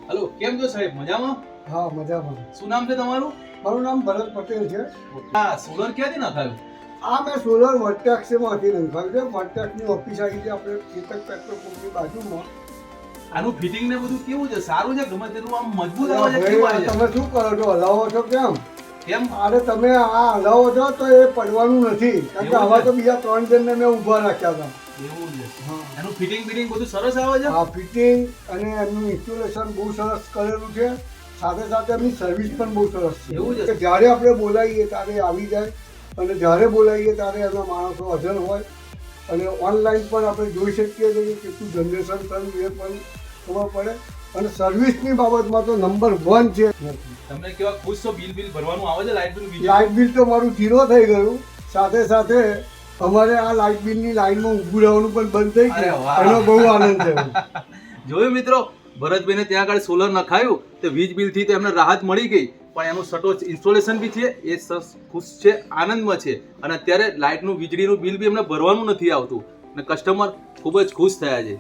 Hello, કેમ છો સાહેબ? મજામાં? હા, મજામાં. શું નામ છે તમારું? મારું નામ ભરત પટેલ છે. હા, સોલર ક્યાંથી નખાયું? આ મેં સોલર વર્ટેક્સમાંથી નંખાવ્યું છે. વર્ટેક્સની ઓફિસ આવી છે આપણે ચેતક પેટ્રોલ પંપની બાજુમાં. આનું ફિટિંગ ને બધું કેવું છે? સારું છે? ગમે તેનું આમ મજબૂત આવે છે? ભાઈ, કેવું આ આવે છે? તમે શું કરો છો? હલાવો છો કેમ? કેમ? અરે તમે આ હલાવો છો તો એ પડવાનું નથી, કારણ કે એવું આવા છે? તો બીજા 3 જણને મેં ઊભા રાખ્યા હતા. એવું છે. હા, એનું ફિટિંગ બધું સરસ આવે છે? આ ફિટિંગ અને એમનું ઇન્સ્ટોલેશન બહુ સરસ કરેલું છે. સાથે સાથે એમની સર્વિસ પણ બહુ સરસ છે. એવું છે? કે જ્યારે આપણે બોલાવીએ ત્યારે આવી જાય અને જ્યારે બોલાવીએ ત્યારે એમના માણસો હાજર હોય અને ઓનલાઈન પણ આપણે જોઈ શકીએ છીએ કે કેટલું જનરેશન થયું એ પણ ખબર પડે. અને સર્વિસની બાબતમાં તો નંબર 1 છે. તમને કેવા ખુશ છો? બિલ ભરવાનું આવે છે? લાઇટ બિલ બીજું? લાઇટ બિલ તો મારું 0 થઈ ગયું. સાથે સાથે અમારે આ લાઇટ બિલની લાઈનમાં ઊભું રહેવાનું પણ બંધ થઈ અરે ગયું. વાહ. એનો બહુ આનંદ થયો. જોયું મિત્રો, ભરતભાઈને ત્યાં આગળ સોલર નખાયું તો વીજ બિલથી તો એમને રાહત મળી ગઈ, પણ એનું સટો ઇન્સ્ટોલેશન બી છે, એ ખુશ છે, આનંદમાં છે. અને અત્યારે લાઇટનું વીજળીનું બિલ બી એમને ભરવાનું નથી આવતું અને કસ્ટમર ખૂબ જ ખુશ થયા છે.